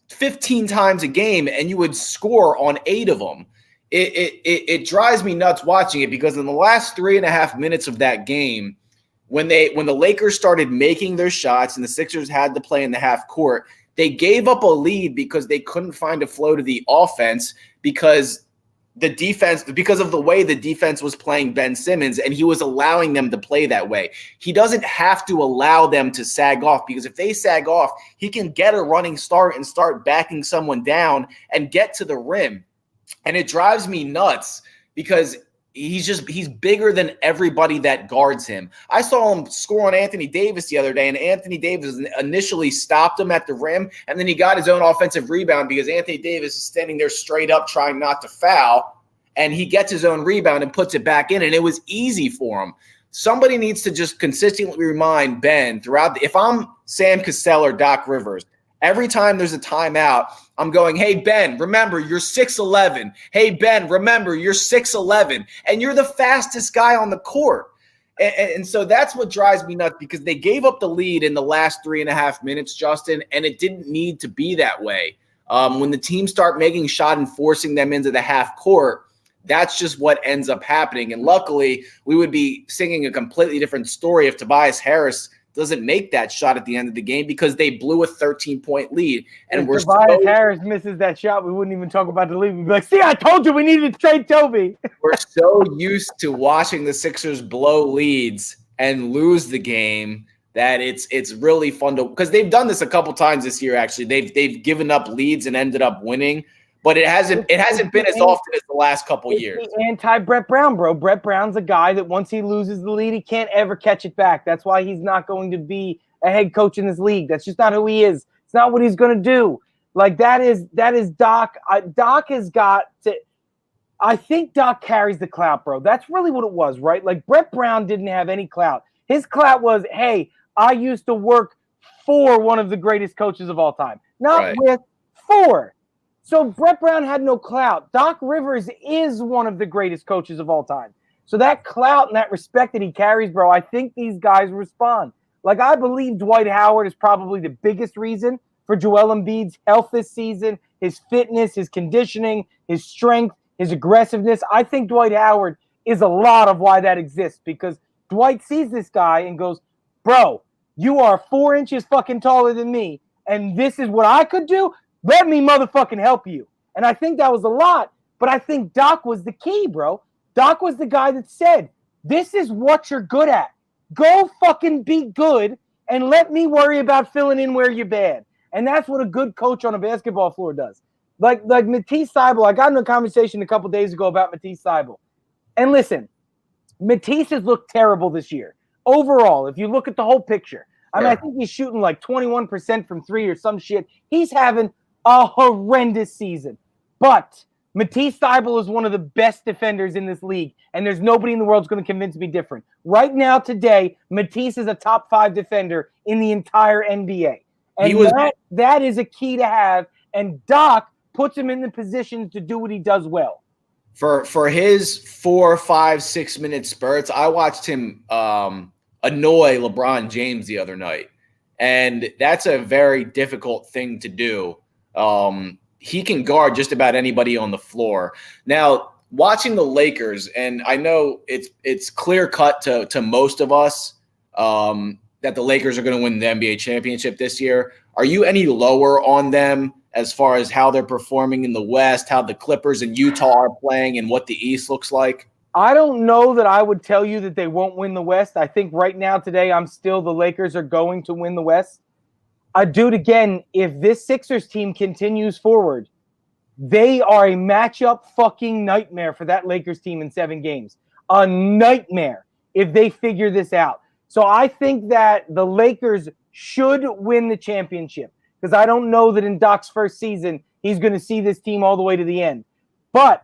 15 times a game and you would score on 8 of them. It drives me nuts watching it because in the last 3.5 minutes of that game, when the Lakers started making their shots and the Sixers had to play in the half court, they gave up a lead because they couldn't find a flow to the offense because of the way the defense was playing Ben Simmons, and he was allowing them to play that way. He doesn't have to allow them to sag off because if they sag off, he can get a running start and start backing someone down and get to the rim. And it drives me nuts because he's bigger than everybody that guards him. I saw him score on Anthony Davis the other day, and Anthony Davis initially stopped him at the rim, and then he got his own offensive rebound because Anthony Davis is standing there straight up trying not to foul, and he gets his own rebound and puts it back in, and it was easy for him. Somebody needs to just consistently remind Ben throughout if I'm Sam Cassell or Doc Rivers, every time there's a timeout, I'm going, hey, Ben, remember, you're 6'11". Hey, Ben, remember, you're 6'11", and you're the fastest guy on the court. And so that's what drives me nuts because they gave up the lead in the last 3.5 minutes, Justin, and it didn't need to be that way. When the teams start making shot and forcing them into the half court, that's just what ends up happening. And luckily, we would be singing a completely different story if Tobias Harris doesn't make that shot at the end of the game because they blew a 13-point lead. And if Tobias Harris misses that shot, we wouldn't even talk about the lead. We'd be like, see, I told you we needed to trade Toby. We're so used to watching the Sixers blow leads and lose the game that it's really fun to – because they've done this a couple times this year, actually. They've given up leads and ended up winning. but it hasn't been as often as the last couple years. Anti-Brett Brown, bro. Brett Brown's a guy that once he loses the lead, he can't ever catch it back. That's why he's not going to be a head coach in this league. That's just not who he is. It's not what he's going to do. Like that is Doc. Doc has got to. I think Doc carries the clout, bro. That's really what it was, right? Like Brett Brown didn't have any clout. His clout was, hey, I used to work for one of the greatest coaches of all time, not with, for. So Brett Brown had no clout. Doc Rivers is one of the greatest coaches of all time. So that clout and that respect that he carries, bro, I think these guys respond. Like I believe Dwight Howard is probably the biggest reason for Joel Embiid's health this season, his fitness, his conditioning, his strength, his aggressiveness. I think Dwight Howard is a lot of why that exists because Dwight sees this guy and goes, bro, you are 4 inches fucking taller than me, and this is what I could do? Let me motherfucking help you. And I think that was a lot, but I think Doc was the key, bro. Doc was the guy that said, this is what you're good at. Go fucking be good and let me worry about filling in where you're bad. And that's what a good coach on a basketball floor does. Like Matisse Thybulle, I got in a conversation a couple days ago about Matisse Thybulle. And listen, Matisse has looked terrible this year. Overall, if you look at the whole picture, I mean, I think he's shooting like 21% from three or some shit. He's having a horrendous season. But Matisse Thybulle is one of the best defenders in this league, and there's nobody in the world who's going to convince me different. Right now, today, Matisse is a top 5 defender in the entire NBA. And that is a key to have, and Doc puts him in the positions to do what he does well. For his 4, 5, 6 minute spurts, I watched him annoy LeBron James the other night, and that's a very difficult thing to do. He can guard just about anybody on the floor. Now, watching the Lakers, and I know it's clear cut to most of us that the Lakers are going to win the NBA championship this year. Are you any lower on them as far as how they're performing in the West, how the Clippers and Utah are playing, and what the East looks like? I don't know that I would tell you that they won't win the West. I think right now today the Lakers are going to win the West. Dude, again, if this Sixers team continues forward, they are a matchup fucking nightmare for that Lakers team in 7 games. A nightmare if they figure this out. So I think that the Lakers should win the championship because I don't know that in Doc's first season he's going to see this team all the way to the end. But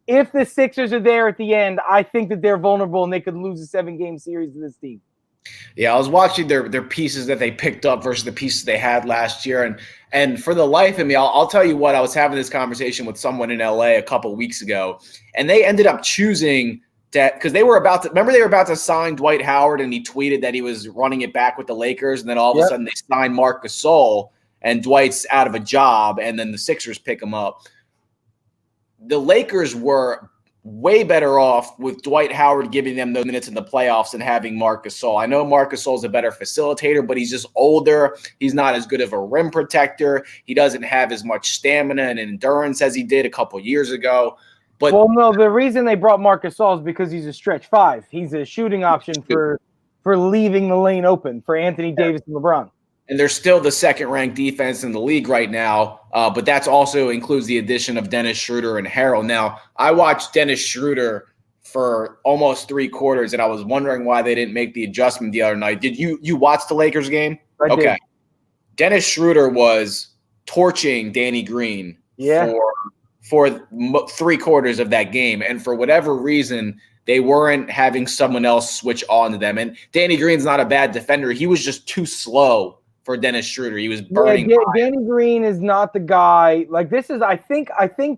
if the Sixers are there at the end, I think that they're vulnerable and they could lose a 7-game series to this team. Yeah, I was watching their pieces that they picked up versus the pieces they had last year. And for the life of me, I'll tell you what, I was having this conversation with someone in LA a couple of weeks ago, and they ended up choosing that because they were about to sign Dwight Howard, and he tweeted that he was running it back with the Lakers, and then all of a sudden they signed Marc Gasol, and Dwight's out of a job, and then the Sixers pick him up. The Lakers were way better off with Dwight Howard giving them those minutes in the playoffs than having Marc Gasol. I know Marc Gasol is a better facilitator, but he's just older. He's not as good of a rim protector. He doesn't have as much stamina and endurance as he did a couple years ago. But well, no, the reason they brought Marc Gasol is because he's a stretch 5. He's a shooting option for leaving the lane open for Anthony Davis and LeBron. And they're still the second-ranked defense in the league right now, but that's also includes the addition of Dennis Schroeder and Harrell. Now, I watched Dennis Schroeder for almost 3 quarters, and I was wondering why they didn't make the adjustment the other night. Did you watch the Lakers game? I did. Dennis Schroeder was torching Danny Green for 3 quarters of that game, and for whatever reason, they weren't having someone else switch on to them. And Danny Green's not a bad defender. He was just too slow for Dennis Schroeder. He was burning. Yeah, Danny Green is not the guy. Like this is, I think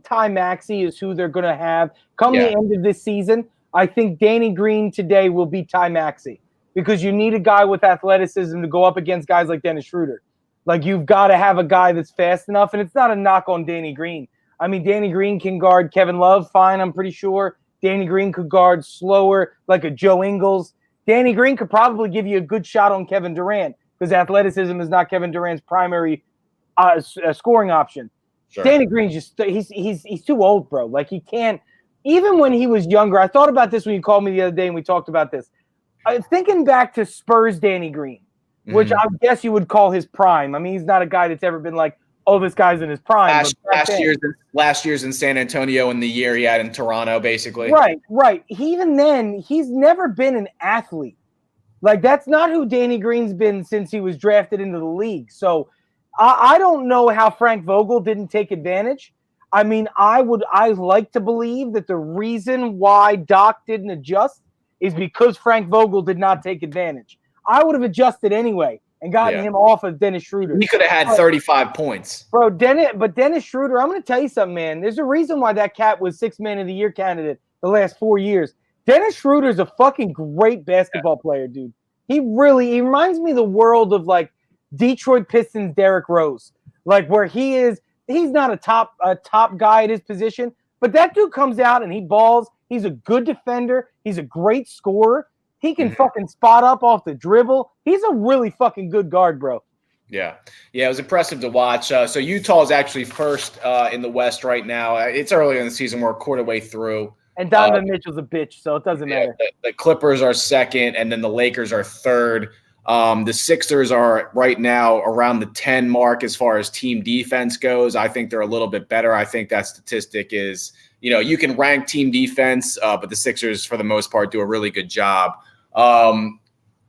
Ty Maxey is who they're going to have come the end of this season. I think Danny Green today will be Ty Maxey because you need a guy with athleticism to go up against guys like Dennis Schroeder. Like you've got to have a guy that's fast enough, and it's not a knock on Danny Green. I mean, Danny Green can guard Kevin Love fine, I'm pretty sure. Danny Green could guard slower like a Joe Ingles. Danny Green could probably give you a good shot on Kevin Durant because athleticism is not Kevin Durant's primary scoring option. Sure. Danny Green's just he's too old, bro. Like he can't. Even when he was younger, I thought about this when you called me the other day and we talked about this. Thinking back to Spurs Danny Green, which I guess you would call his prime. I mean, he's not a guy that's ever been like oh, this guy's in his prime. Last year's in San Antonio and the year he had in Toronto, basically. Right. Even then, he's never been an athlete. Like, that's not who Danny Green's been since he was drafted into the league. So I don't know how Frank Vogel didn't take advantage. I mean, I like to believe that the reason why Doc didn't adjust is because Frank Vogel did not take advantage. I would have adjusted anyway and gotten him off of Dennis Schroeder. He could have had 35 points. Bro, Dennis Schroeder, I'm going to tell you something, man. There's a reason why that cat was 6th Man of the Year candidate the last 4 years. Dennis Schroeder's a fucking great basketball player, dude. He reminds me of the world of, like, Detroit Pistons Derrick Rose. Like, where he's not a top guy at his position, but that dude comes out and he balls. He's a good defender. He's a great scorer. He can fucking spot up off the dribble. He's a really fucking good guard, bro. Yeah, it was impressive to watch. So Utah is actually first in the West right now. It's early in the season. We're a quarter way through. And Donovan Mitchell's a bitch, so it doesn't matter. The Clippers are second, and then the Lakers are third. The Sixers are right now around the 10 mark as far as team defense goes. I think they're a little bit better. I think that statistic is, you can rank team defense, but the Sixers, for the most part, do a really good job.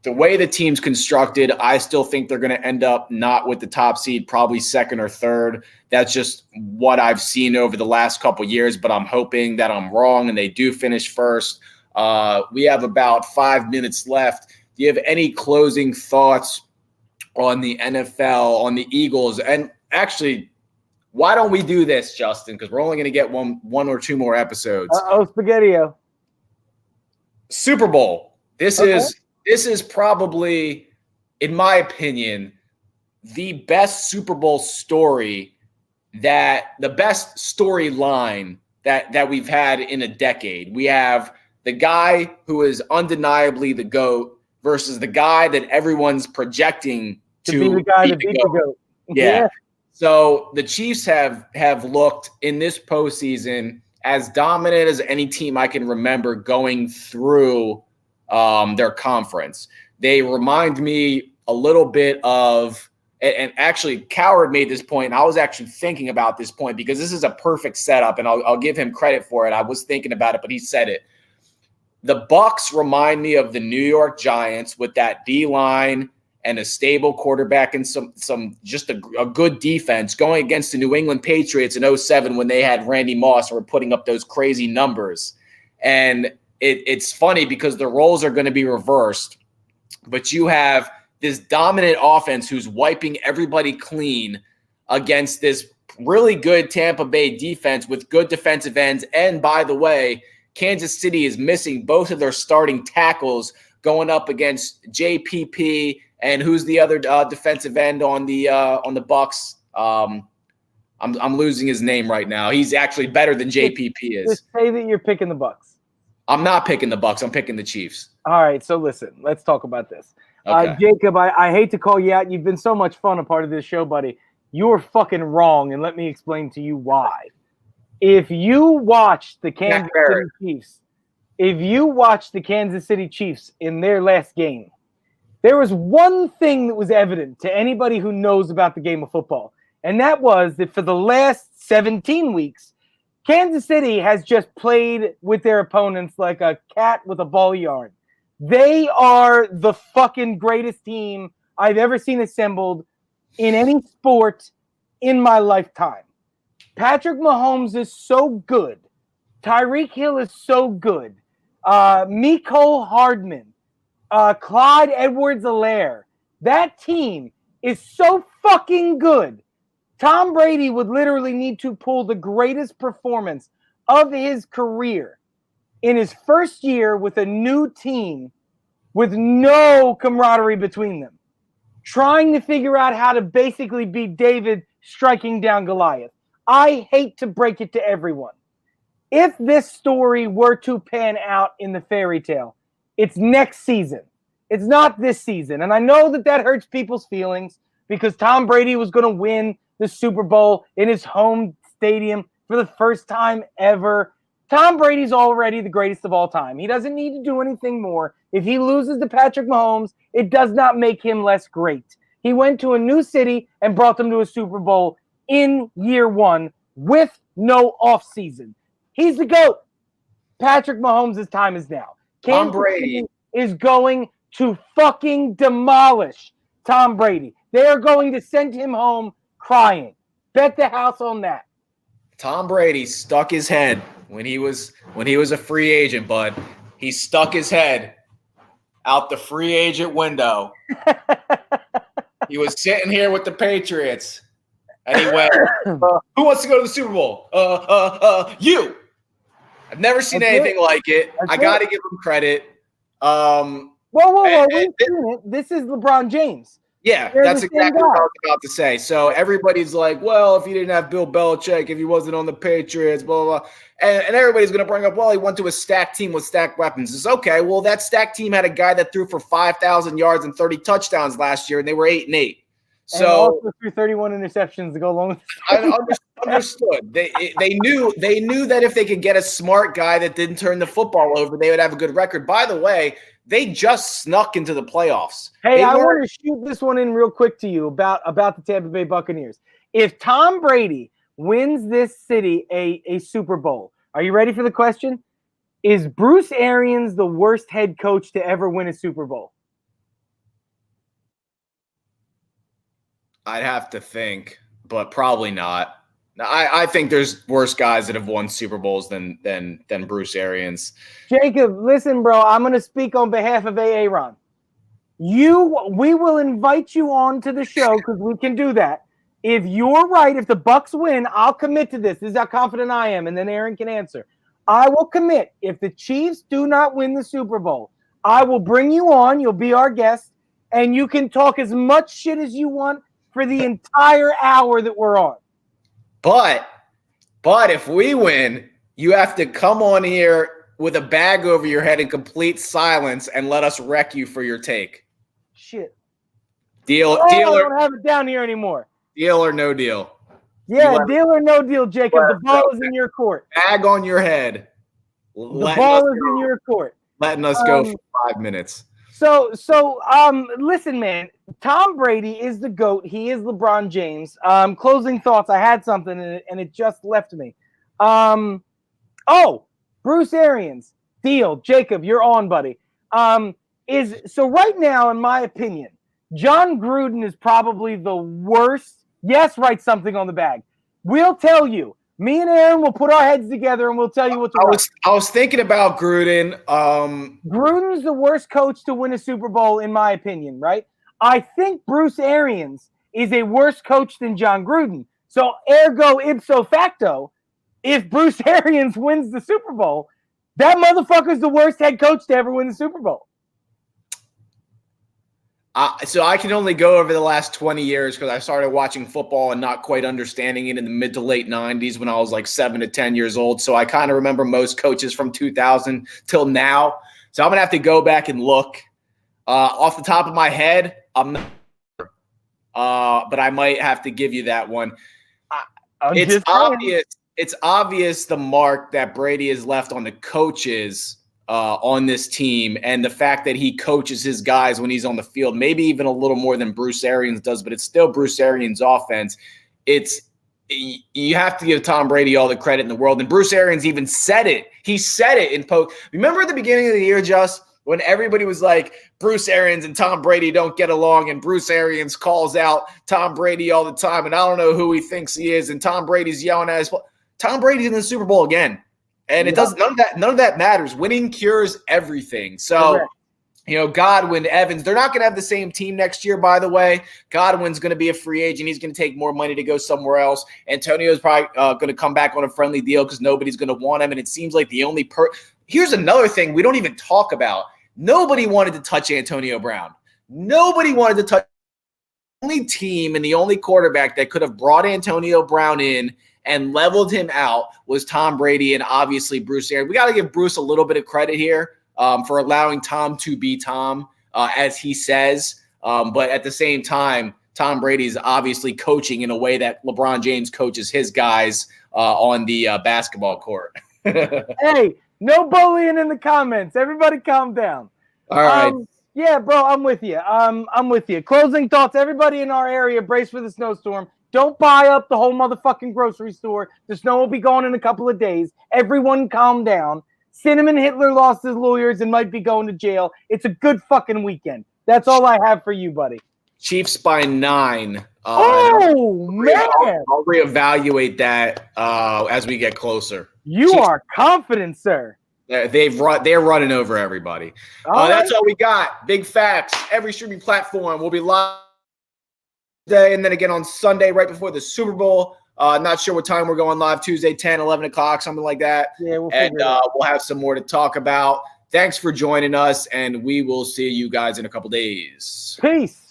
The way the team's constructed, I still think they're going to end up not with the top seed, probably second or third. That's just what I've seen over the last couple of years, but I'm hoping that I'm wrong and they do finish first. We have about 5 minutes left. Do you have any closing thoughts on the NFL, on the Eagles? And actually, why don't we do this, Justin? Because we're only going to get one or two more episodes. Spaghetti-O. Super Bowl. This is probably, in my opinion, the best Super Bowl story, the best storyline that we've had in a decade. We have the guy who is undeniably the GOAT versus the guy that everyone's projecting to be the guy that beat the GOAT. Yeah. So the Chiefs have looked in this postseason as dominant as any team I can remember going through their conference. They remind me a little bit of, and actually Coward made this point, and I was actually thinking about this point because this is a perfect setup, and I'll give him credit for it. I was thinking about it, but he said it. The Bucs remind me of the New York Giants with that D-line and a stable quarterback and some just a good defense going against the New England Patriots in 2007 when they had Randy Moss and were putting up those crazy numbers. And it's funny because the roles are going to be reversed, but you have this dominant offense who's wiping everybody clean against this really good Tampa Bay defense with good defensive ends. And by the way, Kansas City is missing both of their starting tackles going up against JPP and who's the other defensive end on the Bucs. I'm losing his name right now. He's actually better than JPP is. Just say that you're picking the Bucs. I'm not picking the Bucs. I'm picking the Chiefs. All right, so listen, let's talk about this. Okay. Jacob, I hate to call you out. You've been so much fun a part of this show, buddy. You're fucking wrong, and let me explain to you why. If you watch the Kansas City Chiefs in their last game, there was one thing that was evident to anybody who knows about the game of football, and that was that for the last 17 weeks, Kansas City has just played with their opponents like a cat with a ball of yarn. They are the fucking greatest team I've ever seen assembled in any sport in my lifetime. Patrick Mahomes is so good. Tyreek Hill is so good. Mecole Hardman, Clyde Edwards-Helaire. That team is so fucking good. Tom Brady would literally need to pull the greatest performance of his career in his first year with a new team with no camaraderie between them, trying to figure out how to basically beat David striking down Goliath. I hate to break it to everyone. If this story were to pan out in the fairy tale, it's next season. It's not this season. And I know that hurts people's feelings because Tom Brady was going to win the Super Bowl in his home stadium for the first time ever. Tom Brady's already the greatest of all time. He doesn't need to do anything more. If he loses to Patrick Mahomes, it does not make him less great. He went to a new city and brought them to a Super Bowl. in year one with no offseason. He's the GOAT. Patrick Mahomes' time is now. Tom Brady is going to fucking demolish Tom Brady. They are going to send him home crying. Bet the house on that. Tom Brady stuck his head when he was a free agent, bud. He stuck his head out the free agent window. He was sitting here with the Patriots, and he went, "Who wants to go to the Super Bowl? You." I've never seen anything like it. I got to give him credit. Whoa! We've seen it. This is LeBron James. Yeah, that's exactly what I was about to say. So everybody's like, well, if he didn't have Bill Belichick, if he wasn't on the Patriots, blah, blah, blah. And everybody's going to bring up, well, he went to a stacked team with stacked weapons. It's okay. Well, that stacked team had a guy that threw for 5,000 yards and 30 touchdowns last year, and they were 8-8. So and also threw 31 interceptions to go along with I understood. They knew that if they could get a smart guy that didn't turn the football over, they would have a good record. By the way, they just snuck into the playoffs. Hey, I want to shoot this one in real quick to you about the Tampa Bay Buccaneers. If Tom Brady wins this city a Super Bowl, are you ready for the question? Is Bruce Arians the worst head coach to ever win a Super Bowl? I'd have to think, but probably not. I think there's worse guys that have won Super Bowls than Bruce Arians. Jacob, listen, bro. I'm going to speak on behalf of Aaron. We will invite you on to the show because we can do that. If you're right, if the Bucks win, I'll commit to this. This is how confident I am, and then Aaron can answer. I will commit. If the Chiefs do not win the Super Bowl, I will bring you on. You'll be our guest, and you can talk as much shit as you want for the entire hour that we're on. But if we win, you have to come on here with a bag over your head in complete silence and let us wreck you for your take. Shit. Deal I or don't have it down here anymore. Deal or no deal? Yeah, deal or no deal, Jacob. The ball is in your court. Bag on your head. The ball is in your court. Letting us go for 5 minutes. So, listen, man. Tom Brady is the GOAT. He is LeBron James. Closing thoughts. I had something and it just left me. Bruce Arians. Deal. Jacob, you're on, buddy. So right now, in my opinion, John Gruden is probably the worst. Yes, write something on the bag. We'll tell you. Me and Aaron will put our heads together and we'll tell you what to write. I was thinking about Gruden. Gruden's the worst coach to win a Super Bowl, in my opinion, right? I think Bruce Arians is a worse coach than John Gruden. So, ergo, ipso facto, if Bruce Arians wins the Super Bowl, that motherfucker's the worst head coach to ever win the Super Bowl. So I can only go over the last 20 years because I started watching football and not quite understanding it in the mid to late 90s when I was like 7 to 10 years old. So I kind of remember most coaches from 2000 till now. So I'm going to have to go back and look. Off the top of my head, I'm not sure. But I might have to give you that one. It's obvious the mark that Brady has left on the coaches on this team, and the fact that he coaches his guys when he's on the field, maybe even a little more than Bruce Arians does, but it's still Bruce Arians' offense. You have to give Tom Brady all the credit in the world, and Bruce Arians even said it. He said it in post. Remember at the beginning of the year, Just, when everybody was like, Bruce Arians and Tom Brady don't get along, and Bruce Arians calls out Tom Brady all the time, and I don't know who he thinks he is, and Tom Brady's yelling at his – Tom Brady's in the Super Bowl again. And it doesn't. None of that matters. Winning cures everything. So, Godwin, Evans, they're not going to have the same team next year. By the way, Godwin's going to be a free agent. He's going to take more money to go somewhere else. Antonio's probably going to come back on a friendly deal because nobody's going to want him. And it seems like the only here's another thing we don't even talk about. Nobody wanted to touch Antonio Brown. Nobody wanted to touch the only team and the only quarterback that could have brought Antonio Brown in and leveled him out was Tom Brady and obviously Bruce Arians. We got to give Bruce a little bit of credit here for allowing Tom to be Tom, as he says. But at the same time, Tom Brady's obviously coaching in a way that LeBron James coaches his guys on the basketball court. Hey, no bullying in the comments. Everybody calm down. All right. Yeah, bro, I'm with you. I'm with you. Closing thoughts. Everybody in our area, brace for the snowstorm. Don't buy up the whole motherfucking grocery store. The snow will be gone in a couple of days. Everyone calm down. Cinnamon Hitler lost his lawyers and might be going to jail. It's a good fucking weekend. That's all I have for you, buddy. Chiefs by 9. Oh, man. I'll reevaluate that as we get closer. You are confident, sir. They're running over everybody. That's all we got. Big facts. Every streaming platform will be live today and then again on Sunday right before the Super Bowl. Not sure what time we're going live. Tuesday, 10, 11 o'clock, something like that. Yeah, we'll have some more to talk about. Thanks for joining us, and we will see you guys in a couple days. Peace.